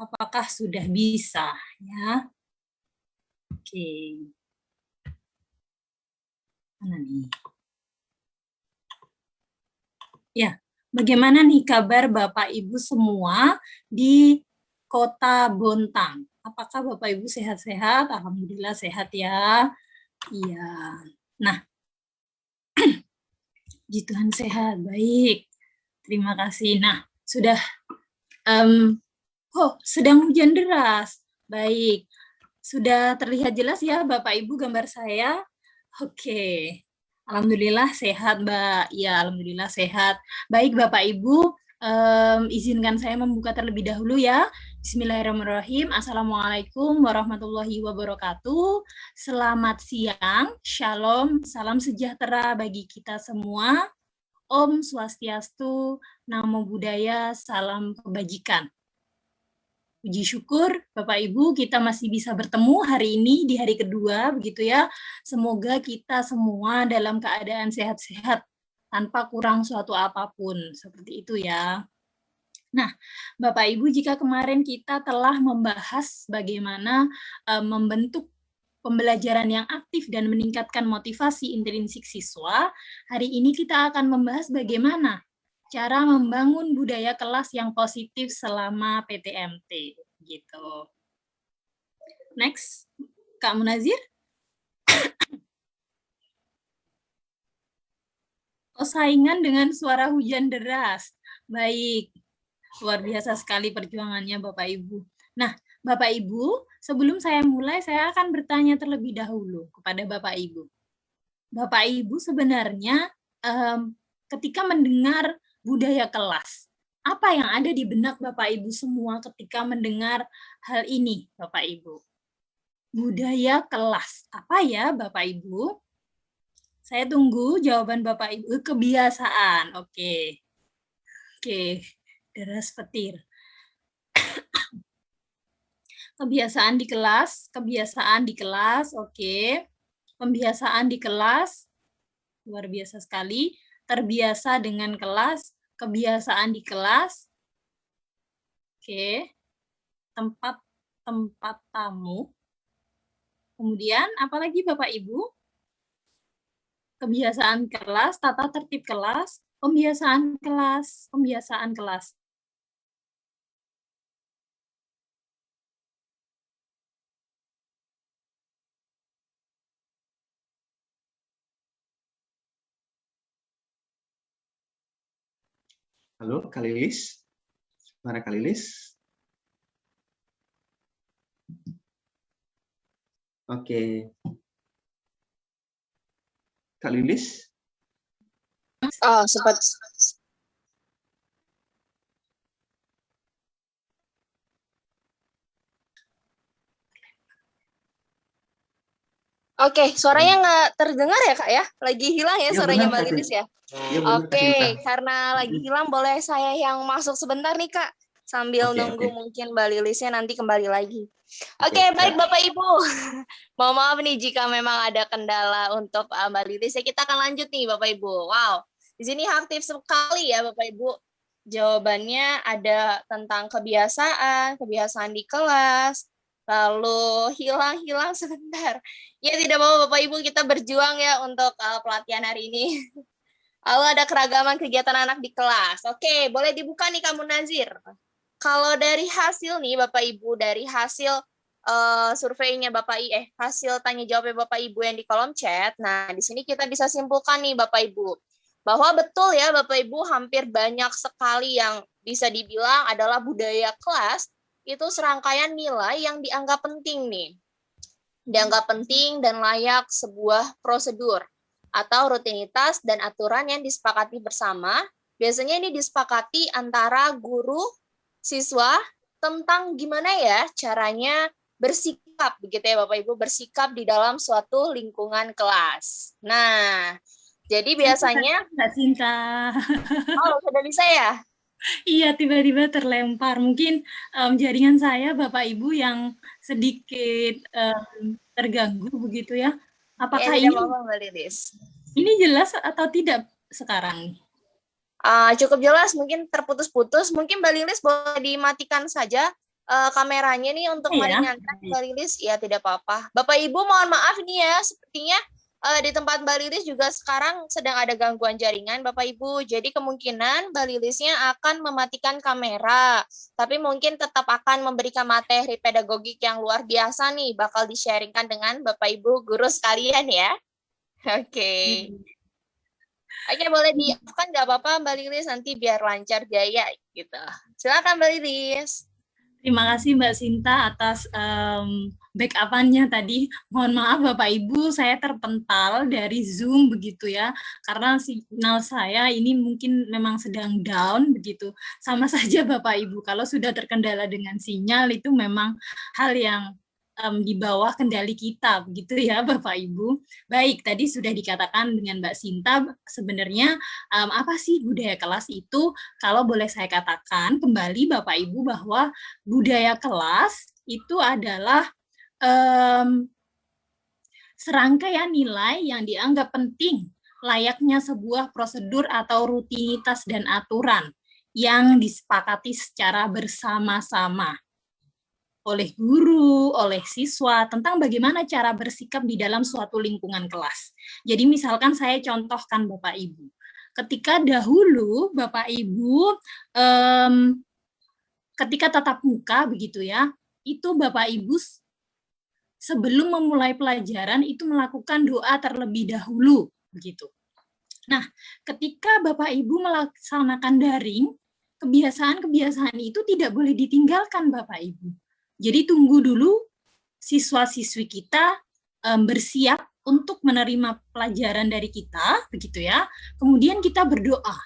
Apakah sudah bisa? Ya. Oke. Mana nih? Ya, bagaimana nih kabar Bapak Ibu semua di Kota Bontang? Apakah Bapak Ibu sehat-sehat? Alhamdulillah sehat ya. Iya. Nah, puji Tuhan sehat. Baik. Terima kasih. Nah, sudah sedang hujan deras. Baik. Sudah terlihat jelas ya Bapak Ibu gambar saya? Oke. Alhamdulillah sehat, Mbak. Ya, alhamdulillah sehat. Baik, Bapak Ibu, izinkan saya membuka terlebih dahulu ya. Bismillahirrahmanirrahim. Assalamualaikum warahmatullahi wabarakatuh. Selamat siang, shalom, salam sejahtera bagi kita semua. Om Swastiastu, Namo Buddhaya, salam kebajikan. Puji syukur Bapak Ibu kita masih bisa bertemu hari ini di hari kedua begitu ya. Semoga kita semua dalam keadaan sehat-sehat tanpa kurang suatu apapun seperti itu ya. Nah, Bapak Ibu jika kemarin kita telah membahas bagaimana membentuk pembelajaran yang aktif dan meningkatkan motivasi intrinsik siswa, hari ini kita akan membahas bagaimana cara membangun budaya kelas yang positif selama PTMT gitu. Next, Kak Munazir. Oh, saingan dengan suara hujan deras. Baik, luar biasa sekali perjuangannya Bapak Ibu. Nah, Bapak Ibu, sebelum saya mulai, saya akan bertanya terlebih dahulu kepada Bapak Ibu. Bapak Ibu sebenarnya ketika mendengar budaya kelas, apa yang ada di benak Bapak Ibu semua ketika mendengar hal ini, Bapak Ibu? Budaya kelas. Apa ya, Bapak Ibu? Saya tunggu jawaban Bapak Ibu. Kebiasaan. Oke. Oke. Deras petir. Kebiasaan di kelas. Kebiasaan di kelas. Oke. Pembiasaan di kelas. Luar biasa sekali. Terbiasa dengan kelas. Kebiasaan di kelas. Oke. Tempat tamu. Kemudian, apalagi Bapak Ibu? Kebiasaan kelas, tata tertib kelas, pembiasaan kelas, pembiasaan kelas. Halo, Kak Lilis. Mana Kak Lilis? Oke. Kak Lilis? Oh, sempat. Oke, suaranya nggak terdengar ya Kak ya? Lagi hilang ya suaranya Mbak Lilis ya? Oke, karena lagi hilang boleh saya yang masuk sebentar nih Kak. Sambil nunggu mungkin Mbak Lilisnya nanti kembali lagi. Oke, baik Bapak Ibu. Mohon maaf nih jika memang ada kendala untuk Mbak Lilis. Ya, kita akan lanjut nih Bapak Ibu. Wow, di sini aktif sekali ya Bapak Ibu. Jawabannya ada tentang kebiasaan di kelas, lalu hilang sebentar. Ya tidak apa-apa Bapak Ibu, kita berjuang ya untuk pelatihan hari ini. Lalu ada keragaman kegiatan anak di kelas. Oke, boleh dibuka nih Kamu Nazir. Kalau dari hasil nih Bapak Ibu, dari hasil surveinya hasil tanya jawabnya Bapak Ibu yang di kolom chat. Nah, di sini kita bisa simpulkan nih Bapak Ibu, bahwa betul ya Bapak Ibu, hampir banyak sekali yang bisa dibilang adalah budaya kelas, itu serangkaian nilai yang dianggap penting nih. Dianggap penting dan layak sebuah prosedur atau rutinitas dan aturan yang disepakati bersama. Biasanya ini disepakati antara guru, siswa, tentang gimana ya caranya bersikap, begitu ya Bapak Ibu, bersikap di dalam suatu lingkungan kelas. Nah, jadi biasanya... Mbak Sinta. Oh, sudah bisa ya? Iya, tiba-tiba terlempar. Mungkin jaringan saya, Bapak Ibu, yang sedikit terganggu begitu ya. Apakah ya, ini jelas atau tidak sekarang? Cukup jelas, mungkin terputus-putus. Mungkin Mbak Lilis boleh dimatikan saja kameranya nih untuk Iya. meringankan Mbak Lilis. Ya, tidak apa-apa. Bapak Ibu mohon maaf nih ya, sepertinya di tempat Mbak Lilis juga sekarang sedang ada gangguan jaringan Bapak Ibu. Jadi kemungkinan Mbak Lilisnya akan mematikan kamera. Tapi mungkin tetap akan memberikan materi pedagogik yang luar biasa nih. Bakal di-sharingkan dengan Bapak Ibu guru sekalian ya. Oke. Oke, boleh di-off-kan nggak apa-apa Mbak Lilis. Nanti biar lancar jaya gitu. Silakan Mbak Lilis. Terima kasih Mbak Sinta atas backup-annya tadi. Mohon maaf Bapak Ibu, saya terpental dari Zoom begitu ya, karena signal saya ini mungkin memang sedang down begitu. Sama saja Bapak Ibu, kalau sudah terkendala dengan sinyal itu memang hal yang di bawah kendali kita begitu ya Bapak Ibu. Baik, tadi sudah dikatakan dengan Mbak Sinta sebenarnya apa sih budaya kelas itu? Kalau boleh saya katakan kembali Bapak Ibu bahwa budaya kelas itu adalah serangkaian nilai yang dianggap penting layaknya sebuah prosedur atau rutinitas dan aturan yang disepakati secara bersama-sama oleh guru, oleh siswa, tentang bagaimana cara bersikap di dalam suatu lingkungan kelas. Jadi misalkan saya contohkan Bapak Ibu, ketika dahulu Bapak Ibu, ketika tatap muka begitu ya, itu Bapak Ibu sebelum memulai pelajaran itu melakukan doa terlebih dahulu, begitu. Nah, ketika Bapak Ibu melaksanakan daring, kebiasaan-kebiasaan itu tidak boleh ditinggalkan Bapak Ibu. Jadi tunggu dulu siswa-siswi kita bersiap untuk menerima pelajaran dari kita, begitu ya. Kemudian kita berdoa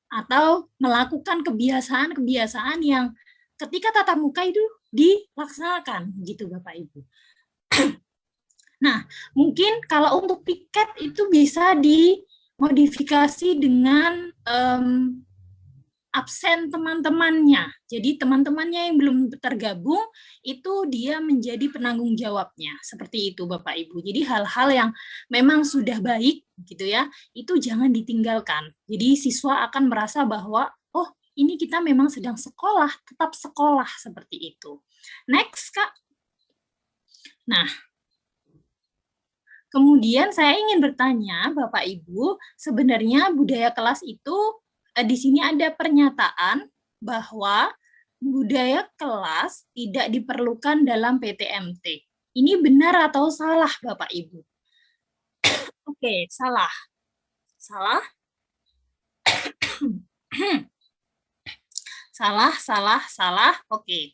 atau melakukan kebiasaan-kebiasaan yang ketika tatap muka itu dilaksanakan, gitu Bapak Ibu. Nah, mungkin kalau untuk piket itu bisa dimodifikasi dengan absen teman-temannya. Jadi teman-temannya yang belum tergabung itu dia menjadi penanggung jawabnya. Seperti itu Bapak Ibu. Jadi hal-hal yang memang sudah baik gitu ya, itu jangan ditinggalkan. Jadi siswa akan merasa bahwa oh, ini kita memang sedang sekolah, tetap sekolah seperti itu. Next, Kak. Nah, kemudian saya ingin bertanya Bapak Ibu, sebenarnya budaya kelas itu di sini ada pernyataan bahwa budaya kelas tidak diperlukan dalam PTMT. Ini benar atau salah, Bapak Ibu? Oke, salah. Salah? salah. Oke.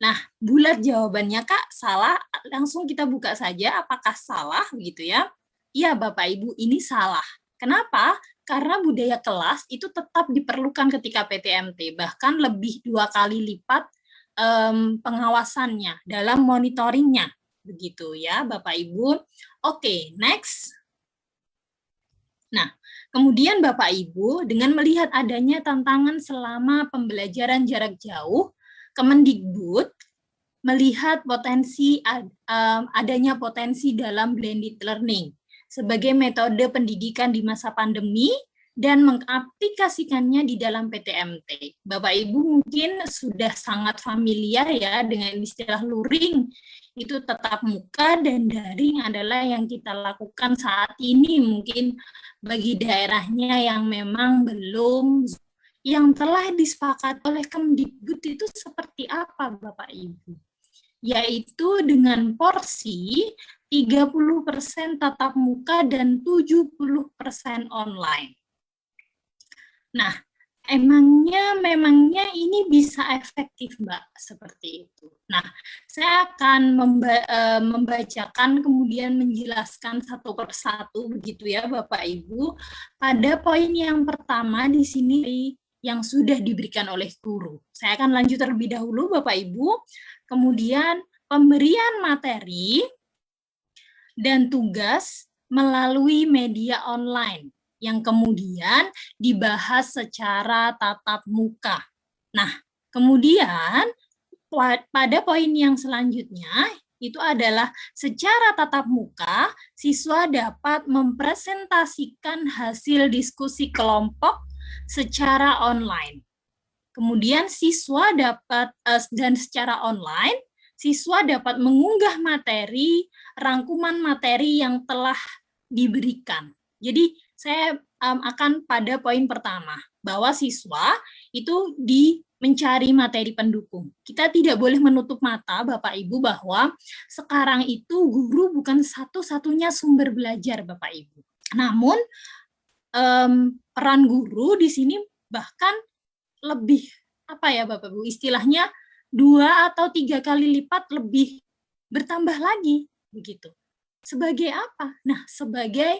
Nah, bulat jawabannya, Kak. Salah. Langsung kita buka saja apakah salah, begitu ya. Iya, Bapak Ibu, ini salah. Kenapa? Karena budaya kelas itu tetap diperlukan ketika PTMT, bahkan lebih 2 kali lipat pengawasannya dalam monitoringnya, begitu ya Bapak Ibu. Oke, next. Nah, kemudian Bapak Ibu, dengan melihat adanya tantangan selama pembelajaran jarak jauh, Kemendikbud melihat adanya potensi dalam blended learning sebagai metode pendidikan di masa pandemi dan mengaplikasikannya di dalam PTMT. Bapak Ibu mungkin sudah sangat familiar ya dengan istilah luring, itu tatap muka dan daring adalah yang kita lakukan saat ini. Mungkin bagi daerahnya yang memang belum, yang telah disepakati oleh Kemdikbud itu seperti apa Bapak Ibu? Yaitu dengan porsi 30% tatap muka dan 70% online. Nah, memangnya ini bisa efektif, Mbak, seperti itu. Nah, saya akan membacakan kemudian menjelaskan satu persatu begitu ya, Bapak Ibu. Pada poin yang pertama di sini yang sudah diberikan oleh guru. Saya akan lanjut terlebih dahulu, Bapak Ibu. Kemudian pemberian materi dan tugas melalui media online yang kemudian dibahas secara tatap muka. Nah, kemudian pada poin yang selanjutnya itu adalah secara tatap muka, siswa dapat mempresentasikan hasil diskusi kelompok secara online. Kemudian siswa dapat dan secara online siswa dapat mengunggah materi, rangkuman materi yang telah diberikan. Jadi saya akan pada poin pertama bahwa siswa itu mencari materi pendukung. Kita tidak boleh menutup mata Bapak Ibu bahwa sekarang itu guru bukan satu-satunya sumber belajar Bapak Ibu. Namun peran guru di sini bahkan lebih apa ya Bapak Ibu, istilahnya 2 atau 3 kali lipat lebih bertambah lagi begitu. Sebagai apa? Nah, sebagai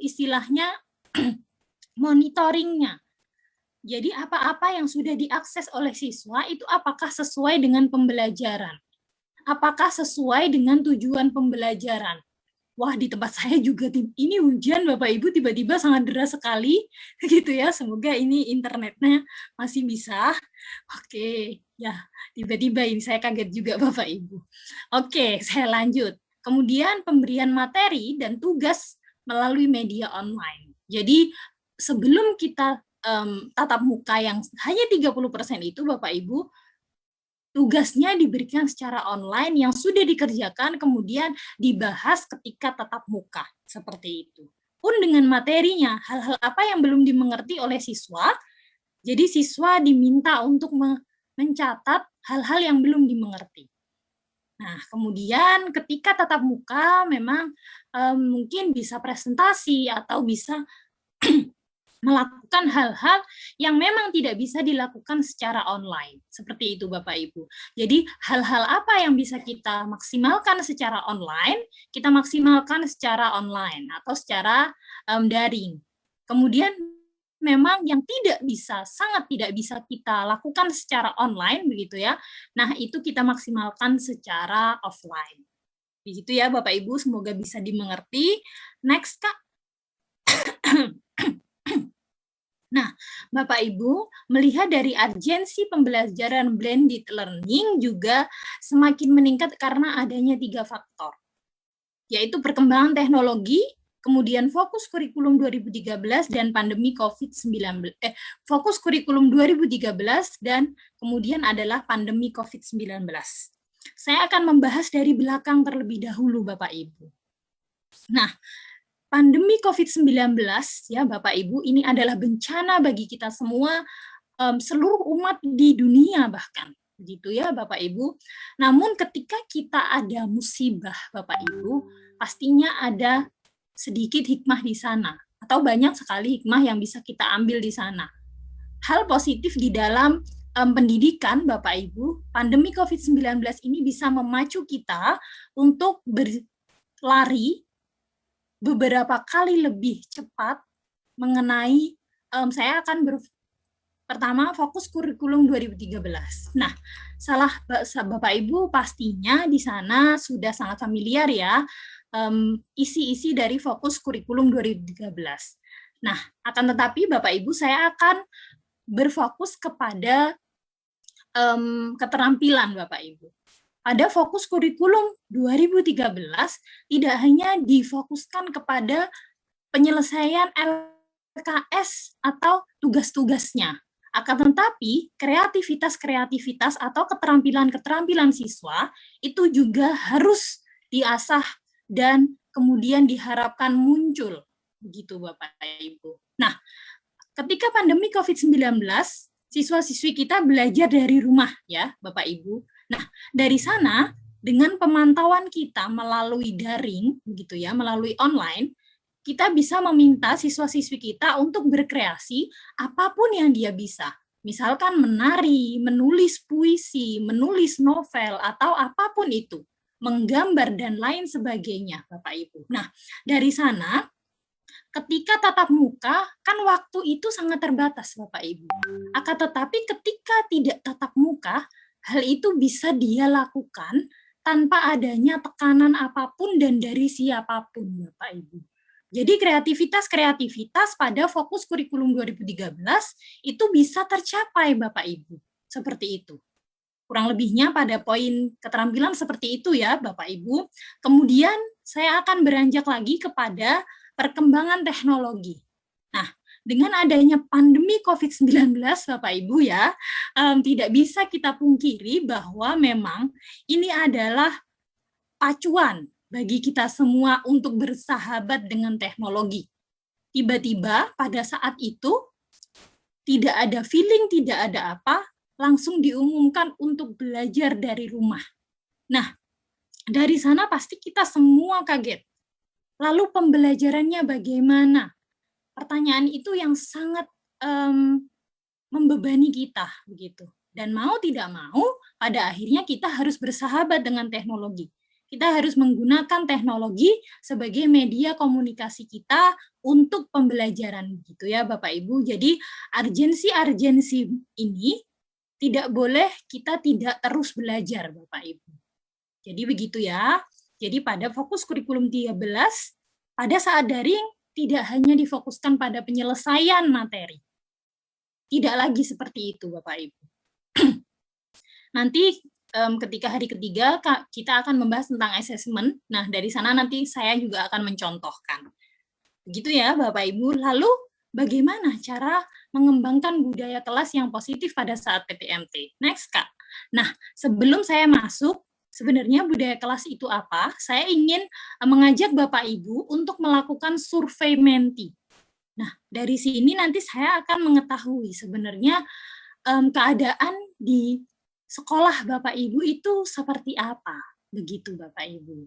istilahnya monitoringnya. Jadi apa-apa yang sudah diakses oleh siswa itu apakah sesuai dengan pembelajaran? Apakah sesuai dengan tujuan pembelajaran? Wah, di tempat saya juga ini hujan Bapak Ibu tiba-tiba sangat deras sekali gitu ya. Semoga ini internetnya masih bisa. Oke, ya tiba-tiba ini saya kaget juga Bapak Ibu. Oke, saya lanjut. Kemudian pemberian materi dan tugas melalui media online. Jadi sebelum kita tatap muka yang hanya 30% itu Bapak Ibu, tugasnya diberikan secara online yang sudah dikerjakan kemudian dibahas ketika tatap muka, seperti itu. Pun dengan materinya, hal-hal apa yang belum dimengerti oleh siswa, jadi siswa diminta untuk mencatat hal-hal yang belum dimengerti. Nah, kemudian ketika tatap muka memang mungkin bisa presentasi atau bisa melakukan hal-hal yang memang tidak bisa dilakukan secara online. Seperti itu Bapak Ibu. Jadi hal-hal apa yang bisa kita maksimalkan secara online, kita maksimalkan secara online atau secara daring. Kemudian memang yang tidak bisa, sangat tidak bisa kita lakukan secara online begitu ya. Nah, itu kita maksimalkan secara offline. Begitu ya Bapak Ibu, semoga bisa dimengerti. Next Kak. Nah, Bapak Ibu, melihat dari urgensi pembelajaran blended learning juga semakin meningkat karena adanya 3 faktor, yaitu perkembangan teknologi, kemudian fokus kurikulum 2013 dan pandemi COVID-19, fokus kurikulum 2013 dan kemudian adalah pandemi COVID-19. Saya akan membahas dari belakang terlebih dahulu, Bapak Ibu. Nah, pandemi COVID-19 ya Bapak Ibu ini adalah bencana bagi kita semua, seluruh umat di dunia bahkan begitu ya Bapak Ibu. Namun ketika kita ada musibah Bapak Ibu, pastinya ada sedikit hikmah di sana atau banyak sekali hikmah yang bisa kita ambil di sana. Hal positif di dalam pendidikan Bapak Ibu, pandemi COVID-19 ini bisa memacu kita untuk berlari beberapa kali lebih cepat mengenai saya akan pertama fokus kurikulum 2013. Nah, Bapak Ibu pastinya di sana sudah sangat familiar ya isi-isi dari fokus kurikulum 2013. Nah, akan tetapi Bapak Ibu saya akan berfokus kepada keterampilan Bapak Ibu. Pada fokus kurikulum 2013 tidak hanya difokuskan kepada penyelesaian LKS atau tugas-tugasnya, akan tetapi kreativitas-kreativitas atau keterampilan-keterampilan siswa itu juga harus diasah dan kemudian diharapkan muncul, begitu Bapak Ibu. Nah, ketika pandemi COVID-19, siswa-siswi kita belajar dari rumah ya Bapak Ibu. Nah, dari sana dengan pemantauan kita melalui daring begitu ya, melalui online, kita bisa meminta siswa-siswi kita untuk berkreasi apapun yang dia bisa. Misalkan menari, menulis puisi, menulis novel atau apapun itu, menggambar dan lain sebagainya, Bapak Ibu. Nah, dari sana ketika tatap muka, kan waktu itu sangat terbatas, Bapak Ibu. Akan tetapi ketika tidak tatap muka, hal itu bisa dia lakukan tanpa adanya tekanan apapun dan dari siapapun, Bapak Ibu. Jadi kreativitas-kreativitas pada fokus kurikulum 2013 itu bisa tercapai, Bapak Ibu. Seperti itu. Kurang lebihnya pada poin keterampilan seperti itu ya, Bapak Ibu. Kemudian saya akan beranjak lagi kepada perkembangan teknologi. Nah, dengan adanya pandemi COVID-19, Bapak Ibu ya, tidak bisa kita pungkiri bahwa memang ini adalah pacuan bagi kita semua untuk bersahabat dengan teknologi. Tiba-tiba pada saat itu, tidak ada feeling, tidak ada apa, langsung diumumkan untuk belajar dari rumah. Nah, dari sana pasti kita semua kaget. Lalu pembelajarannya bagaimana? Pertanyaan itu yang sangat membebani kita begitu. Dan mau tidak mau, pada akhirnya kita harus bersahabat dengan teknologi. Kita harus menggunakan teknologi sebagai media komunikasi kita untuk pembelajaran gitu ya Bapak Ibu. Jadi urgensi ini tidak boleh kita tidak terus belajar Bapak Ibu. Jadi begitu ya. Jadi pada fokus kurikulum 13, pada saat daring tidak hanya difokuskan pada penyelesaian materi. Tidak lagi seperti itu, Bapak Ibu. Nanti ketika hari ketiga, kita akan membahas tentang asesmen. Nah, dari sana nanti saya juga akan mencontohkan. Begitu ya, Bapak Ibu. Lalu, bagaimana cara mengembangkan budaya kelas yang positif pada saat PTMT? Next, Kak. Nah, sebelum saya masuk, sebenarnya budaya kelas itu apa? Saya ingin mengajak Bapak Ibu untuk melakukan survei menti. Nah, dari sini nanti saya akan mengetahui sebenarnya keadaan di sekolah Bapak Ibu itu seperti apa. Begitu Bapak Ibu.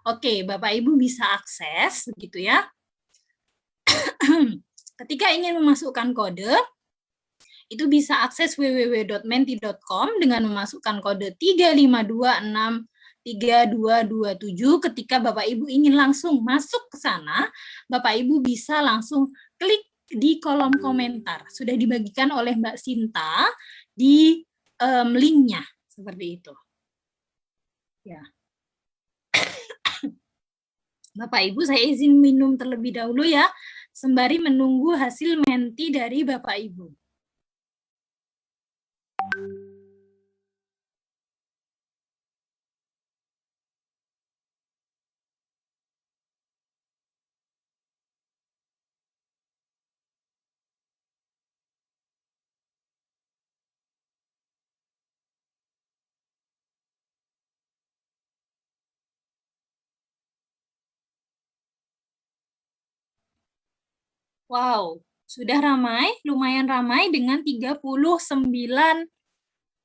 Oke, Bapak Ibu bisa akses, begitu ya. Ketika ingin memasukkan kode, itu bisa akses www.menti.com dengan memasukkan kode 35263227. Ketika Bapak Ibu ingin langsung masuk ke sana, Bapak Ibu bisa langsung klik di kolom komentar. Sudah dibagikan oleh Mbak Sinta di linknya, seperti itu. Ya. Bapak Ibu, saya izin minum terlebih dahulu ya, sembari menunggu hasil menti dari Bapak Ibu. Wow, sudah ramai, lumayan ramai dengan 39.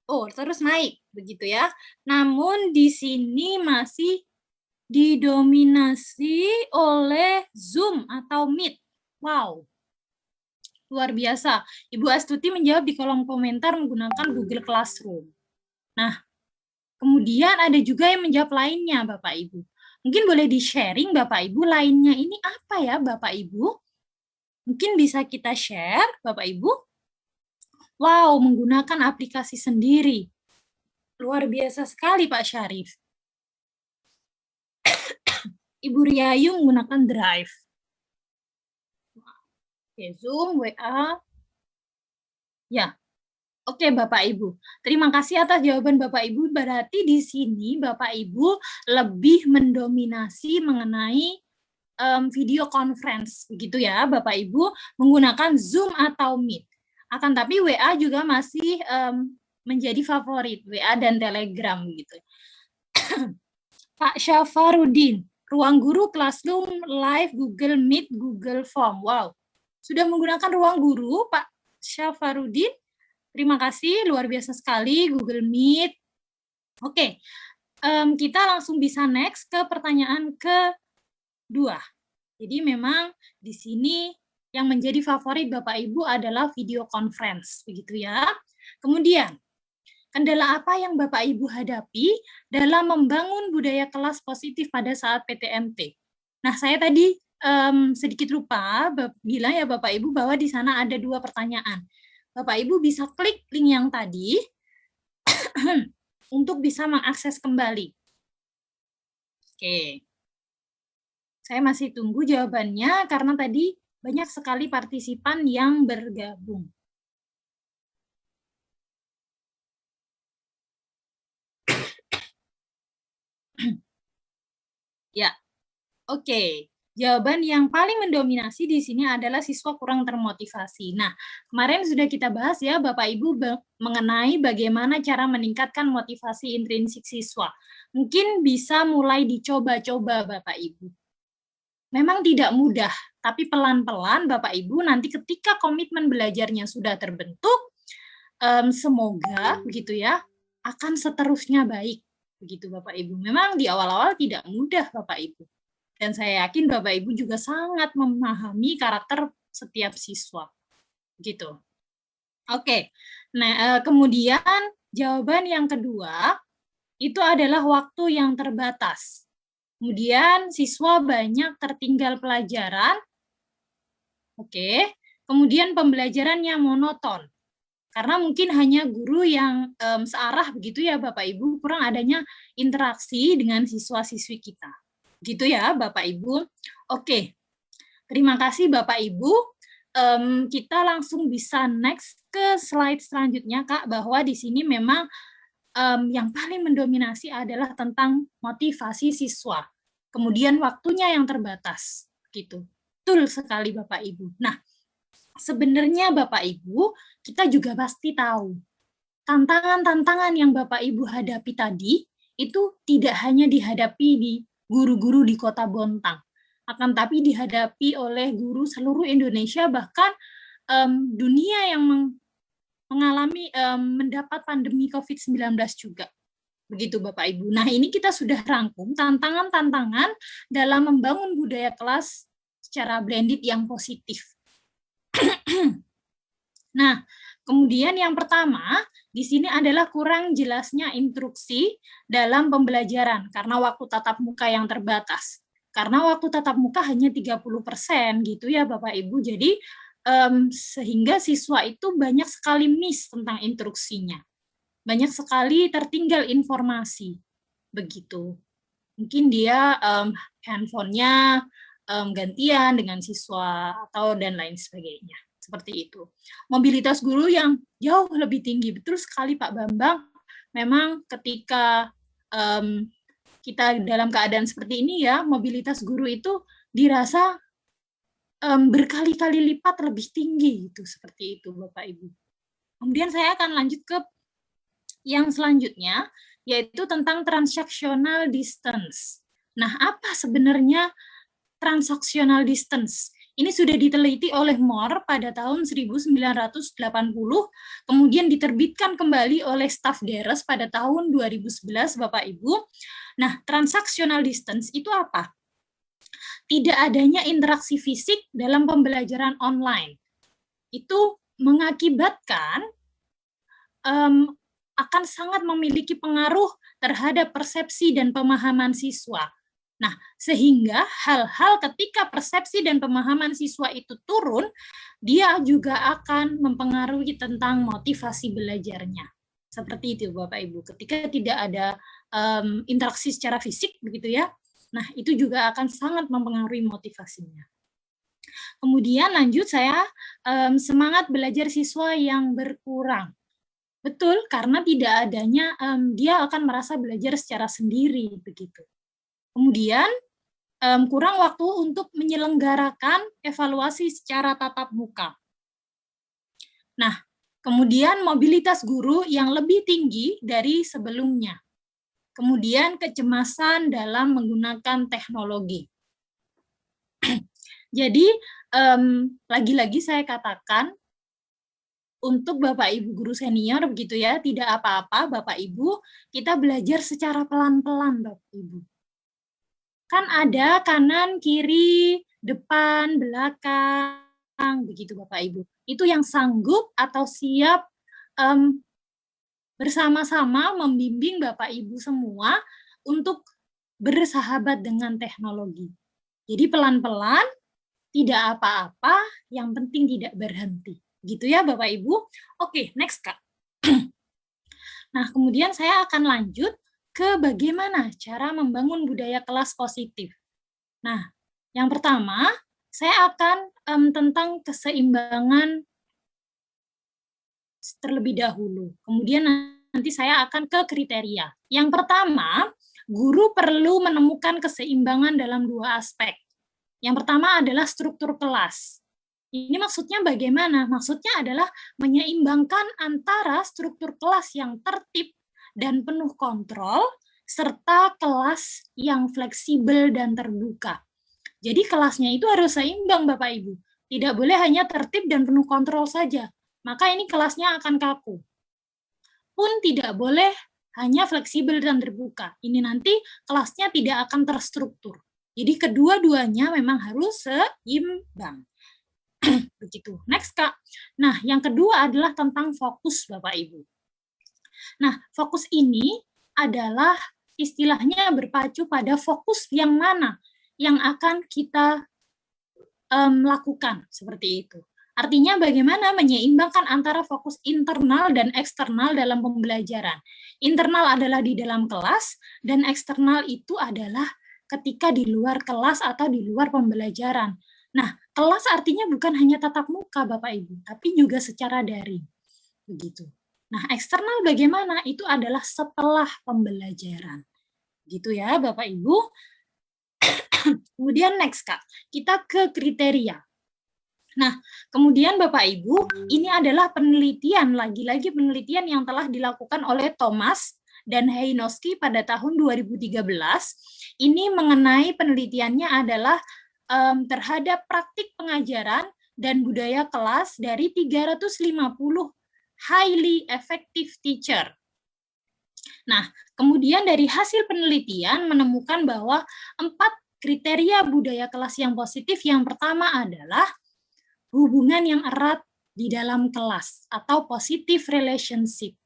Oh, terus naik, begitu ya. Namun di sini masih didominasi oleh Zoom atau Meet. Wow, luar biasa. Ibu Astuti menjawab di kolom komentar menggunakan Google Classroom. Nah, kemudian ada juga yang menjawab lainnya, Bapak Ibu. Mungkin boleh di-sharing, Bapak Ibu, lainnya ini apa ya, Bapak Ibu? Mungkin bisa kita share, Bapak Ibu. Wow, menggunakan aplikasi sendiri. Luar biasa sekali, Pak Syarif. Ibu Riayu menggunakan Drive. Oke, Zoom, WA. Ya, oke Bapak Ibu. Terima kasih atas jawaban Bapak Ibu. Berarti di sini Bapak Ibu lebih mendominasi mengenai video conference, begitu ya Bapak Ibu, menggunakan Zoom atau Meet. Akan tapi WA juga masih menjadi favorit, WA dan Telegram gitu. Pak Syafarudin, Ruang Guru, Classroom, Live, Google Meet, Google Form. Wow, sudah menggunakan Ruang Guru, Pak Syafarudin. Terima kasih, luar biasa sekali, Google Meet. Oke, kita langsung bisa next ke pertanyaan kedua. Jadi memang di sini yang menjadi favorit Bapak Ibu adalah video conference, begitu ya. Kemudian, kendala apa yang Bapak Ibu hadapi dalam membangun budaya kelas positif pada saat PTMT? Nah, saya tadi sedikit lupa bilang ya Bapak Ibu bahwa di sana ada 2 pertanyaan. Bapak Ibu bisa klik link yang tadi untuk bisa mengakses kembali. Oke. Saya masih tunggu jawabannya karena tadi banyak sekali partisipan yang bergabung. Ya, oke. Jawaban yang paling mendominasi di sini adalah siswa kurang termotivasi. Nah, kemarin sudah kita bahas ya Bapak Ibu mengenai bagaimana cara meningkatkan motivasi intrinsik siswa. Mungkin bisa mulai dicoba-coba Bapak Ibu. Memang tidak mudah, tapi pelan-pelan Bapak Ibu nanti ketika komitmen belajarnya sudah terbentuk, semoga begitu ya, akan seterusnya baik. Begitu Bapak Ibu. Memang di awal-awal tidak mudah Bapak Ibu. Dan saya yakin Bapak Ibu juga sangat memahami karakter setiap siswa. Gitu. Oke. Nah, kemudian jawaban yang kedua itu adalah waktu yang terbatas. Kemudian siswa banyak tertinggal pelajaran. Oke. Kemudian pembelajarannya monoton. Karena mungkin hanya guru yang searah begitu ya Bapak Ibu, kurang adanya interaksi dengan siswa-siswi kita. Gitu ya Bapak Ibu. Oke, terima kasih Bapak Ibu. Kita langsung bisa next ke slide selanjutnya Kak, bahwa di sini memang yang paling mendominasi adalah tentang motivasi siswa. Kemudian waktunya yang terbatas. Gitu. Betul sekali Bapak Ibu. Nah, sebenarnya Bapak Ibu, kita juga pasti tahu tantangan-tantangan yang Bapak Ibu hadapi tadi itu tidak hanya dihadapi di guru-guru di Kota Bontang, akan tapi dihadapi oleh guru seluruh Indonesia, bahkan dunia yang mengalami mendapat pandemi COVID-19 juga. Begitu Bapak Ibu. Nah, ini kita sudah rangkum tantangan-tantangan dalam membangun budaya kelas secara blended yang positif. Nah, kemudian yang pertama, di sini adalah kurang jelasnya instruksi dalam pembelajaran karena waktu tatap muka yang terbatas. Karena waktu tatap muka hanya 30% gitu ya Bapak Ibu. Jadi sehingga siswa itu banyak sekali miss tentang instruksinya. Banyak sekali tertinggal informasi. Begitu. Mungkin dia handphonenya gantian dengan siswa atau dan lain sebagainya. Seperti itu. Mobilitas guru yang jauh lebih tinggi. Betul sekali Pak Bambang. Memang ketika kita dalam keadaan seperti ini ya, mobilitas guru itu dirasa berkali-kali lipat lebih tinggi. Itu seperti itu Bapak Ibu. Kemudian saya akan lanjut ke yang selanjutnya, yaitu tentang transactional distance. Nah, apa sebenarnya transactional distance? Ini sudah diteliti oleh Moore pada tahun 1980, kemudian diterbitkan kembali oleh Staff Deres pada tahun 2011, Bapak Ibu. Nah, transactional distance itu apa? Tidak adanya interaksi fisik dalam pembelajaran online. Itu mengakibatkan akan sangat memiliki pengaruh terhadap persepsi dan pemahaman siswa. Nah, sehingga hal-hal ketika persepsi dan pemahaman siswa itu turun, dia juga akan mempengaruhi tentang motivasi belajarnya. Seperti itu Bapak Ibu, ketika tidak ada interaksi secara fisik, begitu ya, nah itu juga akan sangat mempengaruhi motivasinya. Kemudian lanjut saya, semangat belajar siswa yang berkurang. Betul, karena tidak adanya, dia akan merasa belajar secara sendiri, begitu. Kemudian, kurang waktu untuk menyelenggarakan evaluasi secara tatap muka. Nah, kemudian mobilitas guru yang lebih tinggi dari sebelumnya. Kemudian kecemasan dalam menggunakan teknologi. Jadi, lagi-lagi saya katakan, untuk Bapak Ibu guru senior begitu ya, tidak apa-apa Bapak Ibu, kita belajar secara pelan-pelan Bapak Ibu. Kan ada kanan, kiri, depan, belakang, begitu Bapak Ibu. Itu yang sanggup atau siap bersama-sama membimbing Bapak Ibu semua untuk bersahabat dengan teknologi. Jadi pelan-pelan, tidak apa-apa, yang penting tidak berhenti. Gitu ya Bapak Ibu. Oke, next Kak. Nah, kemudian saya akan lanjut ke bagaimana cara membangun budaya kelas positif. Nah, yang pertama, saya akan tentang keseimbangan terlebih dahulu. Kemudian nanti saya akan ke kriteria. Yang pertama, guru perlu menemukan keseimbangan dalam dua aspek. Yang pertama adalah struktur kelas. Ini maksudnya bagaimana? Maksudnya adalah menyeimbangkan antara struktur kelas yang tertib dan penuh kontrol, serta kelas yang fleksibel dan terbuka. Jadi kelasnya itu harus seimbang, Bapak Ibu. Tidak boleh hanya tertib dan penuh kontrol saja. Maka ini kelasnya akan kaku. Pun tidak boleh hanya fleksibel dan terbuka. Ini nanti kelasnya tidak akan terstruktur. Jadi kedua-duanya memang harus seimbang. Begitu. Next, Kak. Nah, yang kedua adalah tentang fokus, Bapak Ibu. Nah, fokus ini adalah istilahnya berpacu pada fokus yang mana yang akan kita lakukan, seperti itu. Artinya bagaimana menyeimbangkan antara fokus internal dan eksternal dalam pembelajaran. Internal adalah di dalam kelas, dan eksternal itu adalah ketika di luar kelas atau di luar pembelajaran. Nah, kelas artinya bukan hanya tatap muka, Bapak Ibu, tapi juga secara daring. Begitu. Nah, eksternal bagaimana? Itu adalah setelah pembelajaran. Gitu ya, Bapak Ibu. Kemudian next, Kak. Kita ke kriteria. Nah, kemudian Bapak Ibu, ini adalah penelitian, lagi-lagi penelitian yang telah dilakukan oleh Thomas dan Heinowski pada tahun 2013. Ini mengenai penelitiannya adalah terhadap praktik pengajaran dan budaya kelas dari 350 highly effective teacher. Nah, kemudian dari hasil penelitian menemukan bahwa 4 kriteria budaya kelas yang positif. Yang pertama adalah hubungan yang erat di dalam kelas atau positive relationship.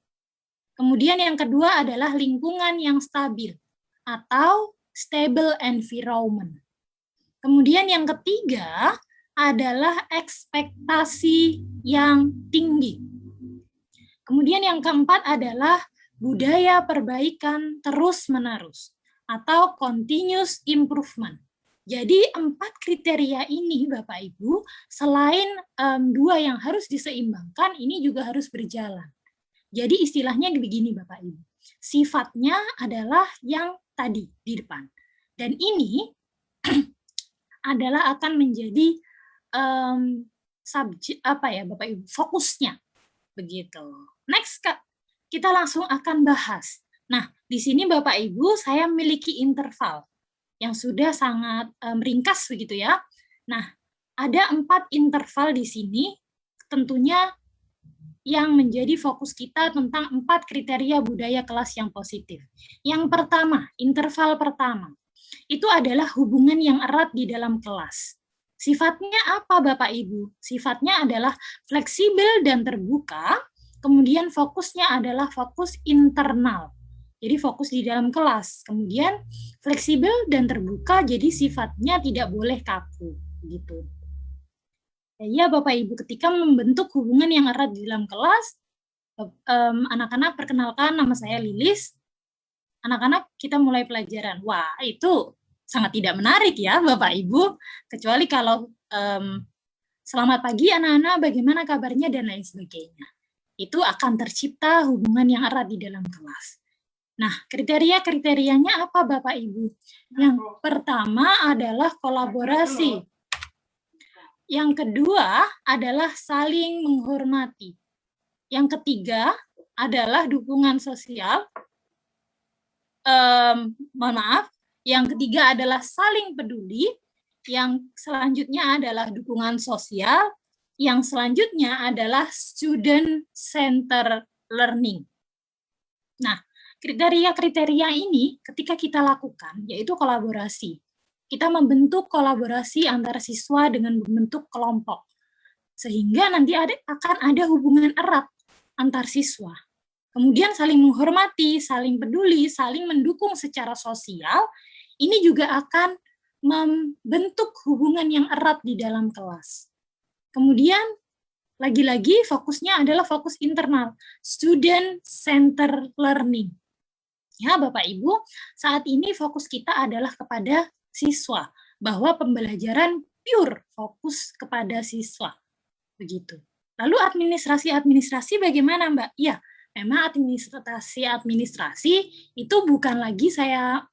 Kemudian yang kedua adalah lingkungan yang stabil atau stable environment. Kemudian yang ketiga adalah ekspektasi yang tinggi. Kemudian yang keempat adalah budaya perbaikan terus-menerus atau continuous improvement. Jadi 4 kriteria ini Bapak Ibu, selain 2 yang harus diseimbangkan, ini juga harus berjalan. Jadi istilahnya begini Bapak Ibu, sifatnya adalah yang tadi di depan. Dan ini adalah akan menjadi subjek Bapak Ibu, fokusnya begitu. Next, Kak, kita langsung akan bahas. Nah, di sini Bapak Ibu saya memiliki interval yang sudah sangat ringkas begitu ya. Nah, ada 4 interval di sini, tentunya yang menjadi fokus kita tentang 4 kriteria budaya kelas yang positif. Yang pertama, interval pertama, itu adalah hubungan yang erat di dalam kelas. Sifatnya apa Bapak Ibu? Sifatnya adalah fleksibel dan terbuka, kemudian fokusnya adalah fokus internal. Jadi fokus di dalam kelas. Kemudian fleksibel dan terbuka, jadi sifatnya tidak boleh kaku. Gitu. Ya Bapak Ibu, ketika membentuk hubungan yang erat di dalam kelas, anak-anak perkenalkan, nama saya Lilis. Anak-anak kita mulai pelajaran. Wah, itu sangat tidak menarik ya Bapak Ibu, kecuali kalau selamat pagi anak-anak, bagaimana kabarnya dan lain sebagainya. Itu akan tercipta hubungan yang erat di dalam kelas. Nah, kriteria-kriterianya apa Bapak Ibu? Yang pertama adalah kolaborasi. Yang kedua adalah saling menghormati. Yang ketiga adalah dukungan sosial. Mohon maaf, yang ketiga adalah saling peduli, yang selanjutnya adalah dukungan sosial, yang selanjutnya adalah student center learning. Nah, kriteria-kriteria ini ketika kita lakukan, yaitu kolaborasi. Kita membentuk kolaborasi antara siswa dengan membentuk kelompok, sehingga nanti akan ada hubungan erat antar siswa. Kemudian saling menghormati, saling peduli, saling mendukung secara sosial, ini juga akan membentuk hubungan yang erat di dalam kelas. Kemudian, lagi-lagi fokusnya adalah fokus internal, student center learning. Ya, Bapak Ibu, saat ini fokus kita adalah kepada siswa, bahwa pembelajaran pure fokus kepada siswa. Begitu. Lalu administrasi bagaimana, Mbak? Ya, memang administrasi itu bukan lagi saya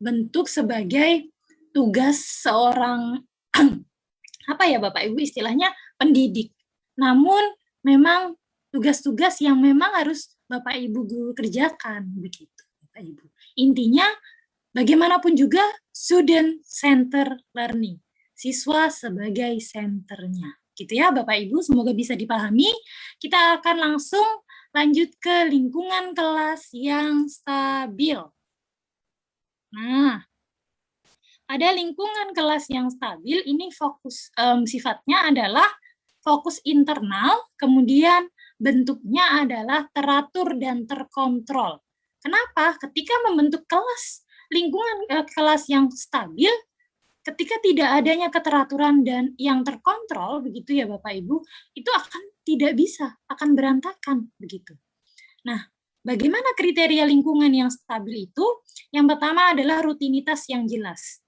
bentuk sebagai tugas seorang apa ya Bapak Ibu istilahnya pendidik. Namun memang tugas-tugas yang memang harus Bapak Ibu guru kerjakan begitu Bapak Ibu. Intinya bagaimanapun juga student center learning. Siswa sebagai senternya. Gitu ya Bapak Ibu, semoga bisa dipahami. Kita akan langsung lanjut ke lingkungan kelas yang stabil. Nah, pada lingkungan kelas yang stabil ini fokus sifatnya adalah fokus internal, kemudian bentuknya adalah teratur dan terkontrol. Kenapa? Ketika membentuk lingkungan kelas yang stabil, ketika tidak adanya keteraturan dan yang terkontrol, begitu ya Bapak Ibu, itu akan tidak bisa, akan berantakan, begitu. Nah, bagaimana kriteria lingkungan yang stabil itu? Yang pertama adalah rutinitas yang jelas.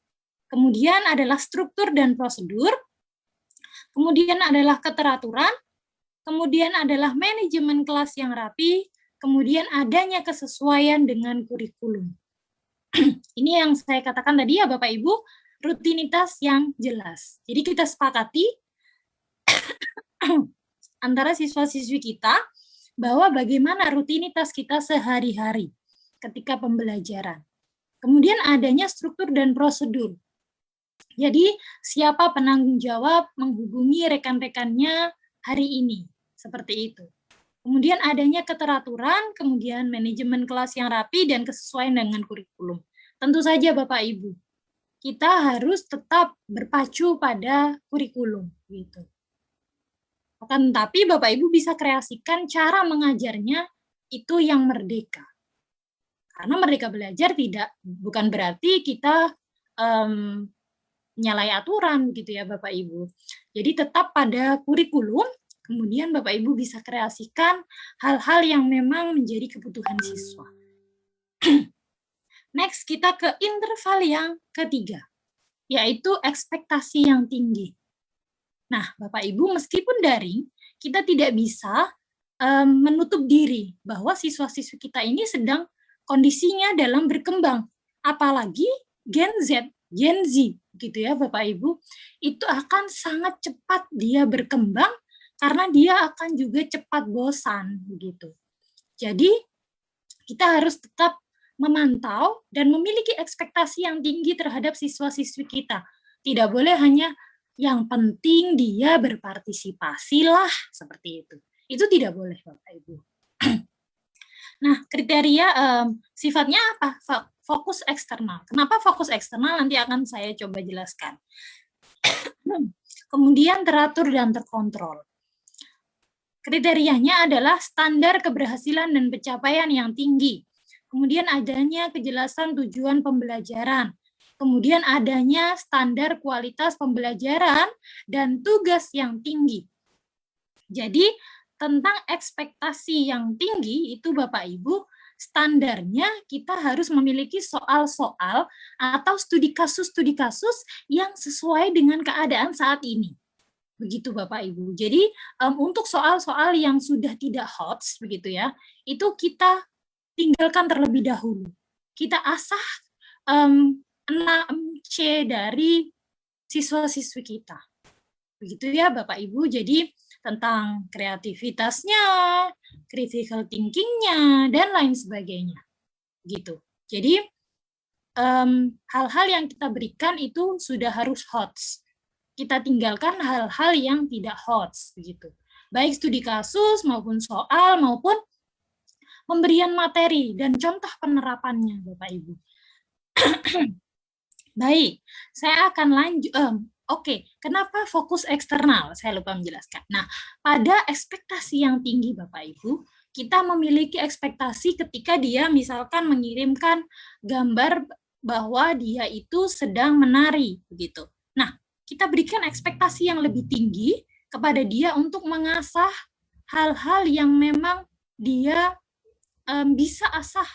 Kemudian adalah struktur dan prosedur. Kemudian adalah keteraturan. Kemudian adalah manajemen kelas yang rapi. Kemudian adanya kesesuaian dengan kurikulum. Ini yang saya katakan tadi ya Bapak Ibu, rutinitas yang jelas. Jadi kita sepakati antara siswa-siswi kita bahwa bagaimana rutinitas kita sehari-hari ketika pembelajaran. Kemudian adanya struktur dan prosedur. Jadi siapa penanggung jawab menghubungi rekan-rekannya hari ini, seperti itu. Kemudian adanya keteraturan, kemudian manajemen kelas yang rapi dan kesesuaian dengan kurikulum. Tentu saja Bapak Ibu, kita harus tetap berpacu pada kurikulum gitu. Akan tetapi Bapak Ibu bisa kreasikan cara mengajarnya itu yang merdeka. Karena merdeka belajar bukan berarti kita menyalahi aturan gitu ya Bapak Ibu. Jadi tetap pada kurikulum, kemudian Bapak Ibu bisa kreasikan hal-hal yang memang menjadi kebutuhan siswa. Next, kita ke interval yang ketiga, yaitu ekspektasi yang tinggi. Nah, Bapak Ibu, meskipun daring, kita tidak bisa menutup diri bahwa siswa-siswi kita ini sedang kondisinya dalam berkembang. Apalagi Gen Z, gitu ya Bapak Ibu, itu akan sangat cepat dia berkembang karena dia akan juga cepat bosan, begitu. Jadi, kita harus tetap memantau dan memiliki ekspektasi yang tinggi terhadap siswa-siswi kita. Tidak boleh hanya yang penting dia berpartisipasi lah, seperti itu. Itu tidak boleh, Bapak Ibu. Nah, kriteria sifatnya apa? Fokus eksternal. Kenapa fokus eksternal? Nanti akan saya coba jelaskan. Kemudian teratur dan terkontrol. Kriterianya adalah standar keberhasilan dan pencapaian yang tinggi. Kemudian adanya kejelasan tujuan pembelajaran. Kemudian adanya standar kualitas pembelajaran dan tugas yang tinggi. Jadi, tentang ekspektasi yang tinggi itu Bapak Ibu, standarnya kita harus memiliki soal-soal atau studi kasus yang sesuai dengan keadaan saat ini. Begitu Bapak Ibu. Jadi, untuk soal-soal yang sudah tidak hot, begitu ya, itu kita tinggalkan terlebih dahulu. Kita asah 6C dari siswa-siswi kita. Begitu ya Bapak Ibu. Jadi tentang kreativitasnya, critical thinking-nya, dan lain sebagainya. Gitu. Jadi hal-hal yang kita berikan itu sudah harus hot. Kita tinggalkan hal-hal yang tidak hot. Begitu. Baik studi kasus maupun soal maupun pemberian materi dan contoh penerapannya, Bapak Ibu. Baik, saya akan lanjut. Oke, kenapa fokus eksternal? Saya lupa menjelaskan. Nah, pada ekspektasi yang tinggi, Bapak Ibu, kita memiliki ekspektasi ketika dia misalkan mengirimkan gambar bahwa dia itu sedang menari, begitu. Nah, kita berikan ekspektasi yang lebih tinggi kepada dia untuk mengasah hal-hal yang memang dia bisa asah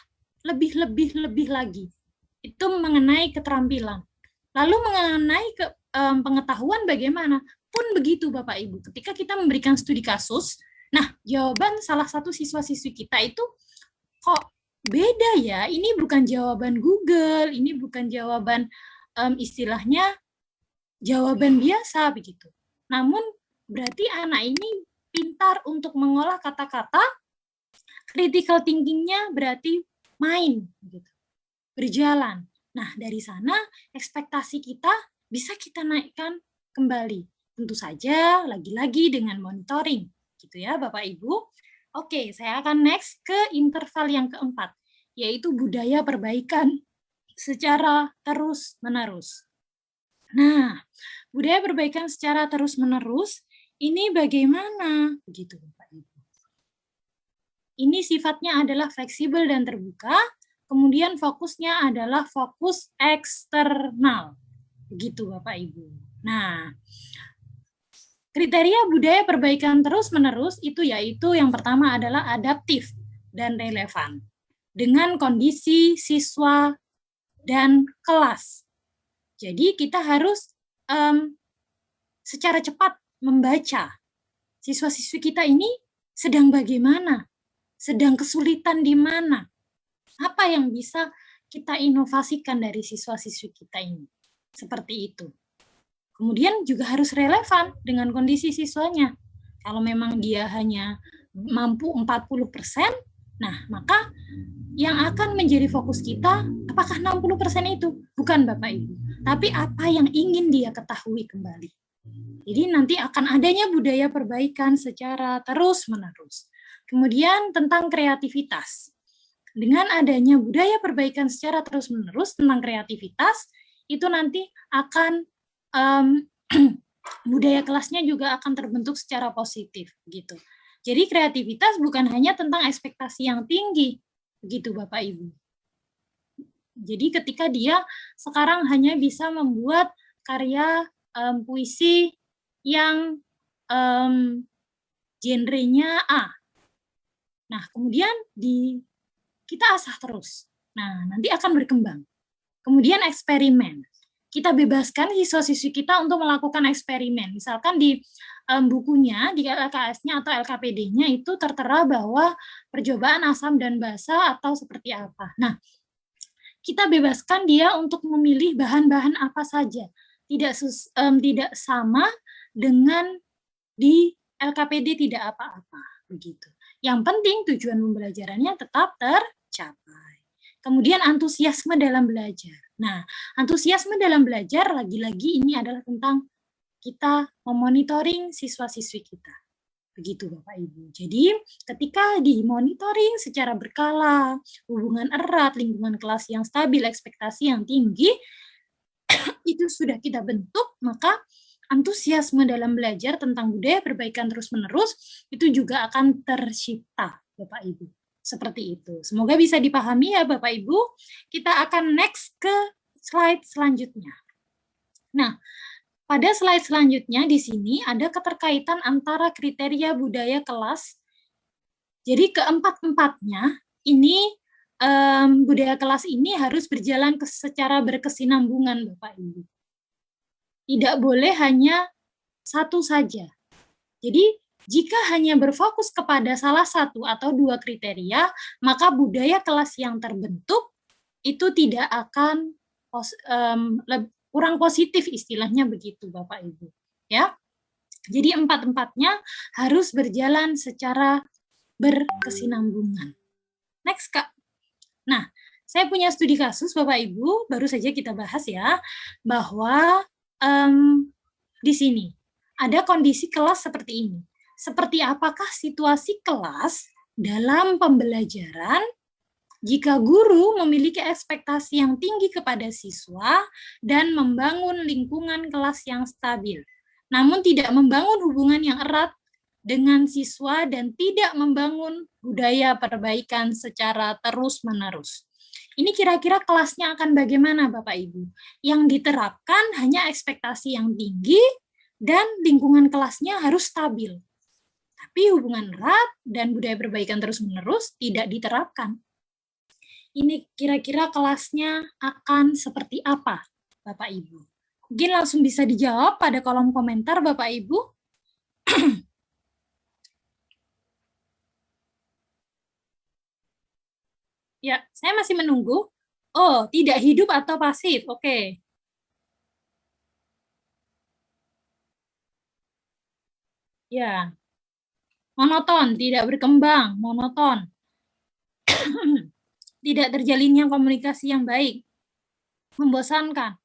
lebih lagi. Itu mengenai keterampilan. Lalu mengenai pengetahuan bagaimana? Pun begitu Bapak Ibu. Ketika kita memberikan studi kasus, nah jawaban salah satu siswa-siswi kita itu kok beda ya? Ini bukan jawaban Google, ini bukan jawaban istilahnya jawaban biasa begitu. Namun berarti anak ini pintar untuk mengolah kata-kata, critical thinking-nya berarti main gitu, berjalan. Nah, dari sana ekspektasi kita bisa kita naikkan kembali. Tentu saja lagi-lagi dengan monitoring gitu ya Bapak Ibu. Oke, saya akan next ke interval yang keempat, yaitu budaya perbaikan secara terus-menerus. Nah, budaya perbaikan secara terus-menerus ini bagaimana? Begitu Bapak Ibu. Ini sifatnya adalah fleksibel dan terbuka, kemudian fokusnya adalah fokus eksternal. Begitu Bapak Ibu. Nah, kriteria budaya perbaikan terus-menerus itu yaitu yang pertama adalah adaptif dan relevan dengan kondisi siswa dan kelas. Jadi kita harus secara cepat membaca siswa-siswi kita ini sedang bagaimana, sedang kesulitan di mana, apa yang bisa kita inovasikan dari siswa-siswi kita ini. Seperti itu. Kemudian juga harus relevan dengan kondisi siswanya. Kalau memang dia hanya mampu 40%, nah maka yang akan menjadi fokus kita, apakah 60% itu? Bukan Bapak Ibu, tapi apa yang ingin dia ketahui kembali. Jadi nanti akan adanya budaya perbaikan secara terus-menerus. Kemudian tentang kreativitas. Dengan adanya budaya perbaikan secara terus-menerus tentang kreativitas, itu nanti akan budaya kelasnya juga akan terbentuk secara positif gitu. Jadi kreativitas bukan hanya tentang ekspektasi yang tinggi, begitu Bapak Ibu. Jadi ketika dia sekarang hanya bisa membuat karya puisi yang genrenya A. Nah, kemudian kita asah terus. Nah, nanti akan berkembang. Kemudian eksperimen. Kita bebaskan siswa-siswi kita untuk melakukan eksperimen. Misalkan di bukunya, di LKS-nya atau LKPD-nya itu tertera bahwa percobaan asam dan basa atau seperti apa. Nah, kita bebaskan dia untuk memilih bahan-bahan apa saja. Tidak sama dengan di LKPD tidak apa-apa. Begitu. Yang penting tujuan pembelajarannya tetap tercapai. Kemudian antusiasme dalam belajar. Nah, antusiasme dalam belajar lagi-lagi ini adalah tentang kita memonitoring siswa-siswi kita. Begitu Bapak Ibu. Jadi ketika dimonitoring secara berkala, hubungan erat, lingkungan kelas yang stabil, ekspektasi yang tinggi, itu sudah kita bentuk, maka antusiasme dalam belajar tentang budaya perbaikan terus-menerus itu juga akan tercipta Bapak Ibu. Seperti itu. Semoga bisa dipahami ya Bapak Ibu. Kita akan next ke slide selanjutnya. Nah, pada slide selanjutnya di sini ada keterkaitan antara kriteria budaya kelas. Jadi keempat-empatnya ini budaya kelas ini harus berjalan secara berkesinambungan Bapak Ibu. Tidak boleh hanya satu saja. Jadi jika hanya berfokus kepada salah satu atau dua kriteria, maka budaya kelas yang terbentuk itu tidak akan kurang positif istilahnya begitu Bapak Ibu. Ya. Jadi empat-empatnya harus berjalan secara berkesinambungan. Next Kak. Nah, saya punya studi kasus Bapak Ibu, baru saja kita bahas ya, bahwa di sini ada kondisi kelas seperti ini. Seperti apakah situasi kelas dalam pembelajaran jika guru memiliki ekspektasi yang tinggi kepada siswa dan membangun lingkungan kelas yang stabil, namun tidak membangun hubungan yang erat dengan siswa dan tidak membangun budaya perbaikan secara terus-menerus. Ini kira-kira kelasnya akan bagaimana Bapak Ibu? Yang diterapkan hanya ekspektasi yang tinggi dan lingkungan kelasnya harus stabil. Tapi hubungan erat dan budaya perbaikan terus-menerus tidak diterapkan. Ini kira-kira kelasnya akan seperti apa, Bapak Ibu? Mungkin langsung bisa dijawab pada kolom komentar, Bapak Ibu. Ya, saya masih menunggu. Oh, tidak hidup atau pasif. Oke. Ya, monoton, tidak berkembang, monoton. Tidak terjalinnya komunikasi yang baik, membosankan.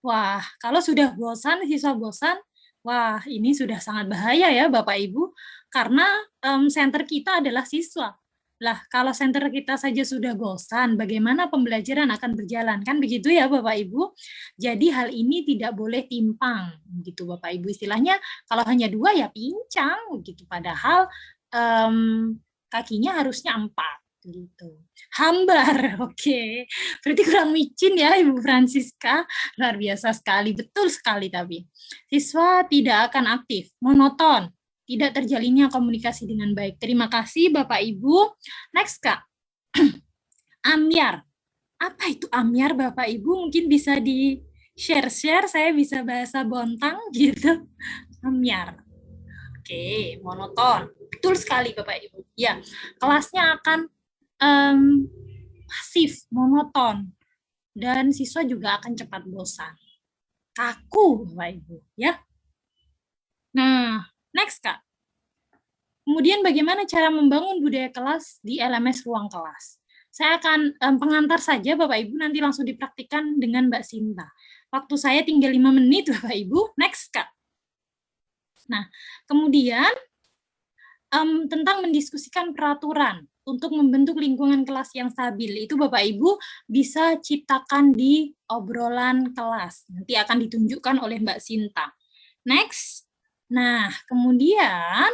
Wah, kalau sudah bosan, siswa bosan, wah ini sudah sangat bahaya ya Bapak Ibu, karena center kita adalah siswa. Lah, kalau center kita saja sudah bosan, bagaimana pembelajaran akan berjalan? Kan begitu ya Bapak Ibu? Jadi hal ini tidak boleh timpang, gitu Bapak Ibu. Istilahnya kalau hanya 2 ya pincang, gitu. Padahal kakinya harusnya 4, gitu. Hambar, oke. Berarti kurang micin ya Ibu Francisca. Luar biasa sekali, betul sekali tapi. Siswa tidak akan aktif, monoton, tidak terjalinnya komunikasi dengan baik. Terima kasih Bapak Ibu. Next Kak. Ambyar. Apa itu ambyar Bapak Ibu? Mungkin bisa di share-share, saya bisa bahasa Bontang gitu. Ambyar. Oke, monoton. Betul sekali Bapak Ibu. Ya, kelasnya akan pasif, monoton. Dan siswa juga akan cepat bosan. Kaku, Bapak Ibu, ya. Nah, next, Kak. Kemudian bagaimana cara membangun budaya kelas di LMS ruang kelas? Saya akan pengantar saja, Bapak Ibu, nanti langsung dipraktikkan dengan Mbak Sinta. Waktu saya tinggal 5 menit, Bapak Ibu. Next, Kak. Nah, kemudian tentang mendiskusikan peraturan untuk membentuk lingkungan kelas yang stabil. Itu Bapak Ibu bisa ciptakan di obrolan kelas. Nanti akan ditunjukkan oleh Mbak Sinta. Next. Nah, kemudian,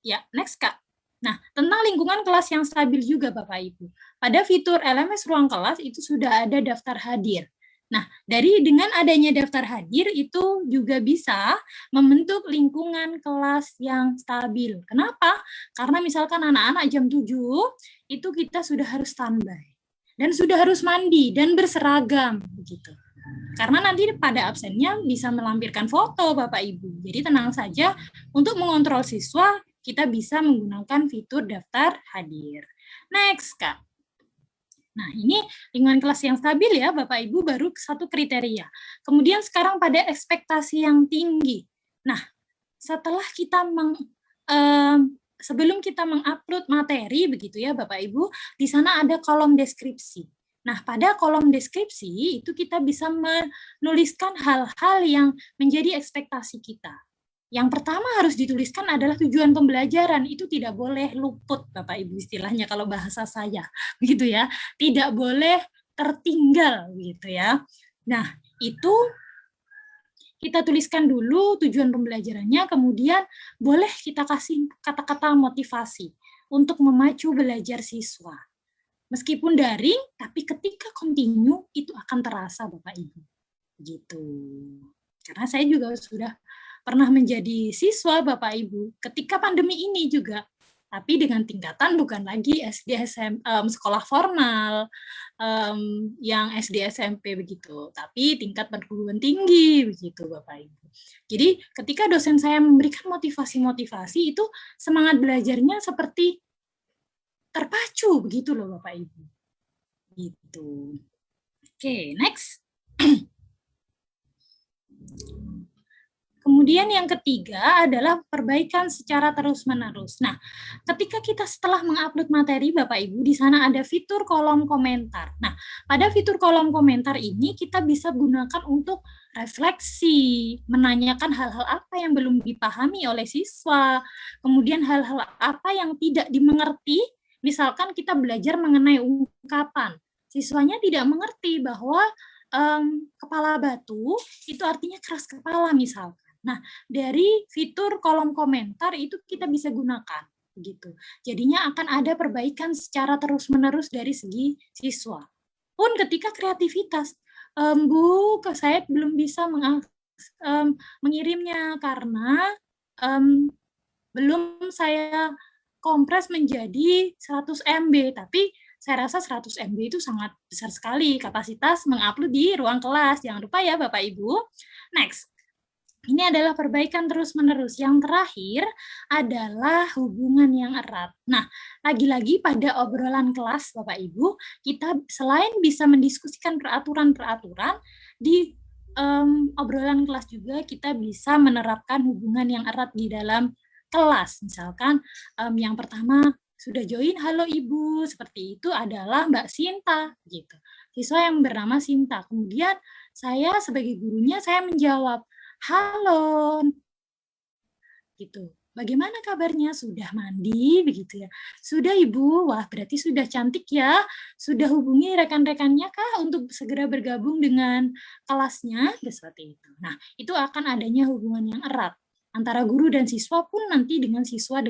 ya, next Kak. Nah, tentang lingkungan kelas yang stabil juga Bapak Ibu. Pada fitur LMS ruang kelas itu sudah ada daftar hadir. Nah, dengan adanya daftar hadir itu juga bisa membentuk lingkungan kelas yang stabil. Kenapa? Karena misalkan anak-anak jam 7 itu kita sudah harus standby dan sudah harus mandi dan berseragam begitu. Karena nanti pada absennya bisa melampirkan foto Bapak Ibu. Jadi tenang saja, untuk mengontrol siswa kita bisa menggunakan fitur daftar hadir. Next, Kak. Nah, ini lingkungan kelas yang stabil ya, Bapak Ibu, baru satu kriteria. Kemudian sekarang pada ekspektasi yang tinggi. Nah, setelah kita sebelum kita mengupload materi begitu ya, Bapak Ibu, di sana ada kolom deskripsi. Nah, pada kolom deskripsi itu kita bisa menuliskan hal-hal yang menjadi ekspektasi kita. Yang pertama harus dituliskan adalah tujuan pembelajaran. Itu tidak boleh luput, Bapak Ibu, istilahnya kalau bahasa saya, begitu ya. Tidak boleh tertinggal, gitu ya. Nah, itu kita tuliskan dulu tujuan pembelajarannya, kemudian boleh kita kasih kata-kata motivasi untuk memacu belajar siswa. Meskipun daring, tapi ketika continue itu akan terasa, Bapak Ibu. Gitu. Karena saya juga sudah pernah menjadi siswa Bapak Ibu ketika pandemi ini juga, tapi dengan tingkatan bukan lagi SD sekolah formal yang SD SMP begitu, tapi tingkat perguruan tinggi begitu Bapak Ibu. Jadi ketika dosen saya memberikan motivasi-motivasi itu semangat belajarnya seperti terpacu begitu loh Bapak Ibu. Gitu. Oke, next. Kemudian yang ketiga adalah perbaikan secara terus-menerus. Nah, ketika kita setelah mengupload materi, Bapak Ibu, di sana ada fitur kolom komentar. Nah, pada fitur kolom komentar ini kita bisa gunakan untuk refleksi, menanyakan hal-hal apa yang belum dipahami oleh siswa, kemudian hal-hal apa yang tidak dimengerti, misalkan kita belajar mengenai ungkapan. Siswanya tidak mengerti bahwa kepala batu itu artinya keras kepala misalkan. Nah, dari fitur kolom komentar itu kita bisa gunakan, begitu. Jadinya akan ada perbaikan secara terus-menerus dari segi siswa. Pun ketika kreativitas, Bu, saya belum bisa mengirimnya karena belum saya kompres menjadi 100 MB, tapi saya rasa 100 MB itu sangat besar sekali kapasitas mengupload di ruang kelas. Jangan lupa ya Bapak Ibu. Next. Ini adalah perbaikan terus-menerus. Yang terakhir adalah hubungan yang erat. Nah, lagi-lagi pada obrolan kelas, Bapak Ibu, kita selain bisa mendiskusikan peraturan-peraturan, di obrolan kelas juga kita bisa menerapkan hubungan yang erat di dalam kelas. Misalkan yang pertama sudah join, halo Ibu, seperti itu adalah Mbak Sinta, gitu. Siswa yang bernama Sinta. Kemudian saya sebagai gurunya saya menjawab, halo, gitu. Bagaimana kabarnya? Sudah mandi, begitu ya. Sudah Ibu, wah berarti sudah cantik ya. Sudah hubungi rekan-rekannya kah untuk segera bergabung dengan kelasnya? Seperti itu. Nah, itu akan adanya hubungan yang erat antara guru dan siswa pun nanti dengan siswa.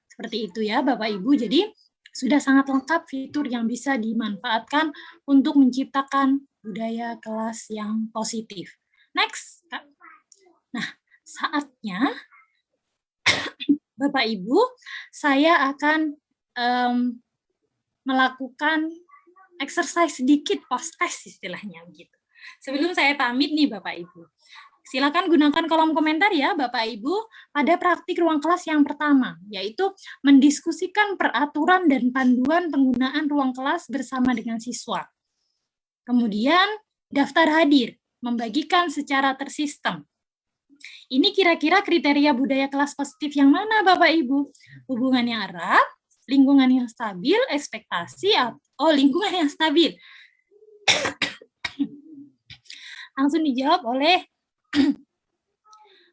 Seperti itu ya Bapak Ibu. Jadi sudah sangat lengkap fitur yang bisa dimanfaatkan untuk menciptakan budaya kelas yang positif. Next. Nah, saatnya Bapak Ibu, saya akan melakukan exercise sedikit, post-test istilahnya begitu. Sebelum saya pamit nih Bapak Ibu, silakan gunakan kolom komentar ya Bapak Ibu pada praktik ruang kelas yang pertama, yaitu mendiskusikan peraturan dan panduan penggunaan ruang kelas bersama dengan siswa. Kemudian daftar hadir, membagikan secara tersistem. Ini kira-kira kriteria budaya kelas positif yang mana Bapak Ibu? Hubungan yang erat, lingkungan yang stabil, ekspektasi, lingkungan yang stabil. Langsung dijawab oleh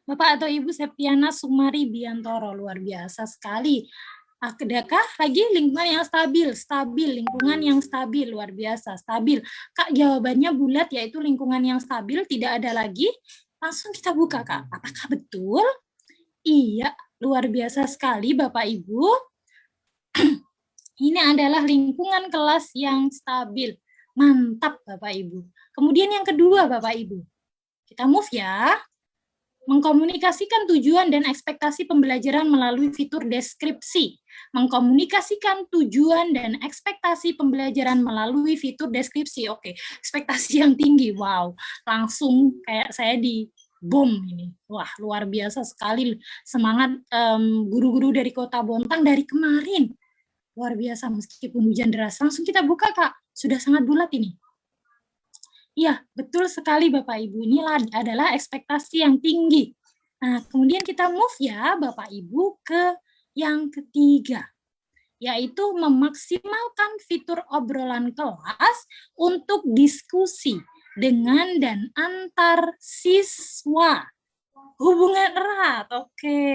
Bapak atau Ibu Septiana Sumari Biantoro, luar biasa sekali. Adakah lagi lingkungan yang stabil? Stabil, lingkungan yang stabil, luar biasa, stabil. Kak, jawabannya bulat, yaitu lingkungan yang stabil, tidak ada lagi. Langsung kita buka, Kak. Apakah betul? Iya, luar biasa sekali, Bapak Ibu. Ini adalah lingkungan kelas yang stabil. Mantap, Bapak Ibu. Kemudian yang kedua, Bapak Ibu. Kita move ya. Mengkomunikasikan tujuan dan ekspektasi pembelajaran melalui fitur deskripsi. Mengkomunikasikan tujuan dan ekspektasi pembelajaran melalui fitur deskripsi. Oke, ekspektasi yang tinggi. Wow, langsung kayak saya di bom ini. Wah, luar biasa sekali semangat guru-guru dari Kota Bontang dari kemarin. Luar biasa meskipun hujan deras. Langsung kita buka, Kak. Sudah sangat bulat ini. Iya, betul sekali Bapak Ibu. Ini adalah ekspektasi yang tinggi. Nah, kemudian kita move ya Bapak Ibu ke yang ketiga, yaitu memaksimalkan fitur obrolan kelas untuk diskusi dengan dan antar siswa. Hubungan erat, oke.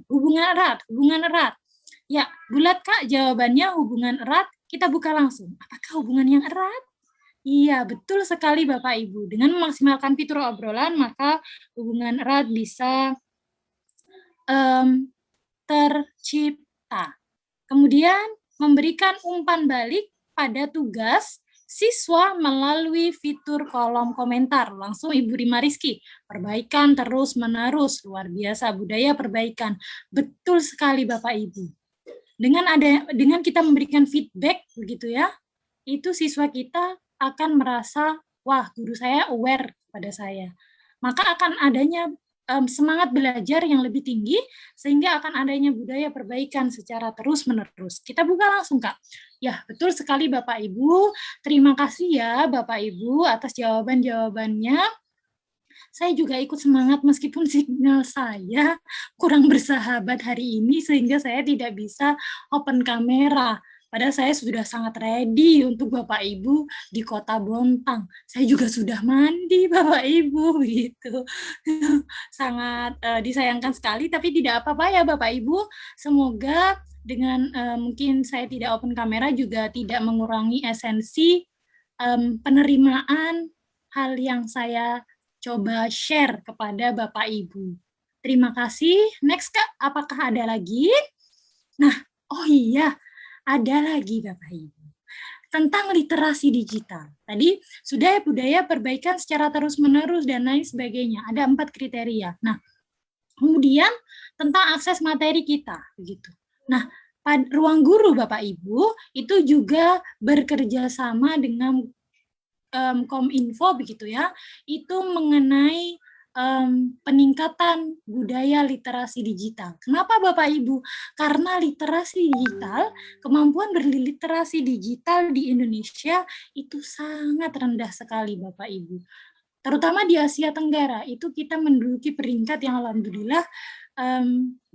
Hubungan erat. Ya, bulat Kak jawabannya hubungan erat. Kita buka langsung. Apakah hubungan yang erat? Iya, betul sekali Bapak Ibu. Dengan memaksimalkan fitur obrolan, maka hubungan erat bisa tercipta. Kemudian, memberikan umpan balik pada tugas siswa melalui fitur kolom komentar. Langsung Ibu Rima Rizky, perbaikan terus-menerus, luar biasa, budaya perbaikan. Betul sekali Bapak Ibu. Dengan kita memberikan feedback, begitu ya, itu siswa kita akan merasa, wah guru saya aware pada saya. Maka akan adanya semangat belajar yang lebih tinggi, sehingga akan adanya budaya perbaikan secara terus-menerus. Kita buka langsung, Kak. Ya, betul sekali Bapak Ibu. Terima kasih ya Bapak Ibu atas jawaban-jawabannya. Saya juga ikut semangat meskipun signal saya kurang bersahabat hari ini, sehingga saya tidak bisa open kamera. Padahal saya sudah sangat ready untuk Bapak Ibu di Kota Bontang. Saya juga sudah mandi Bapak Ibu gitu. Sangat disayangkan sekali, tapi tidak apa-apa ya Bapak Ibu. Semoga dengan mungkin saya tidak open kamera juga tidak mengurangi esensi penerimaan hal yang saya coba share kepada Bapak Ibu. Terima kasih. Next Kak, apakah ada lagi? Nah, oh iya, ada lagi Bapak Ibu, tentang literasi digital. Tadi sudah budaya perbaikan secara terus-menerus dan lain sebagainya. Ada 4 kriteria. Nah, kemudian tentang akses materi kita, begitu. Nah, ruang guru Bapak Ibu itu juga bekerja sama dengan Kominfo, begitu ya. Itu mengenai peningkatan budaya literasi digital. Kenapa Bapak Ibu? Karena literasi digital, kemampuan berliterasi digital di Indonesia itu sangat rendah sekali Bapak Ibu. Terutama di Asia Tenggara, itu kita menduduki peringkat yang alhamdulillah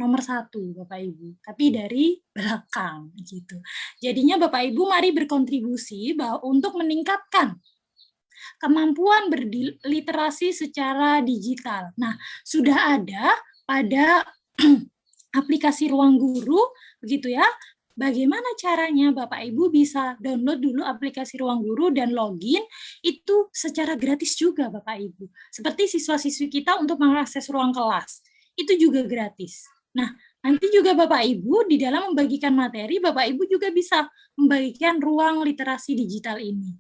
nomor 1 Bapak Ibu, tapi dari belakang gitu. Jadinya Bapak Ibu mari berkontribusi untuk meningkatkan kemampuan berliterasi secara digital. Nah, sudah ada pada aplikasi Ruang Guru, begitu ya. Bagaimana caranya Bapak Ibu bisa download dulu aplikasi Ruang Guru dan login, itu secara gratis juga Bapak Ibu. Seperti siswa-siswi kita untuk mengakses ruang kelas, itu juga gratis. Nah, nanti juga Bapak Ibu di dalam membagikan materi, Bapak Ibu juga bisa membagikan ruang literasi digital ini.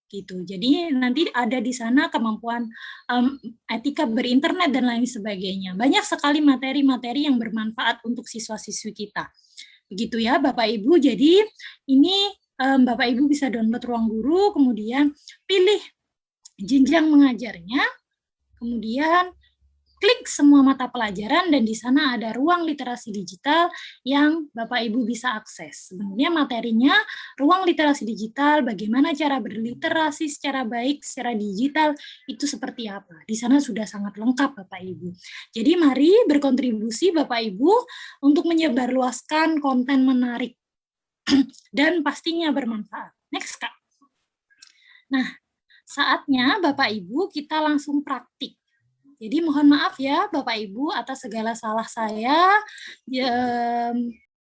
Gitu. Jadi nanti ada di sana kemampuan etika berinternet dan lain sebagainya. Banyak sekali materi-materi yang bermanfaat untuk siswa-siswi kita. Begitu ya Bapak Ibu. Jadi ini Bapak Ibu bisa download Ruang Guru, kemudian pilih jenjang mengajarnya, kemudian klik semua mata pelajaran dan di sana ada ruang literasi digital yang Bapak Ibu bisa akses. Sebenarnya materinya ruang literasi digital, bagaimana cara berliterasi secara baik, secara digital, itu seperti apa. Di sana sudah sangat lengkap Bapak Ibu. Jadi mari berkontribusi Bapak Ibu untuk menyebarluaskan konten menarik dan pastinya bermanfaat. Next Kak. Nah, saatnya Bapak Ibu kita langsung praktik. Jadi mohon maaf ya Bapak Ibu atas segala salah saya.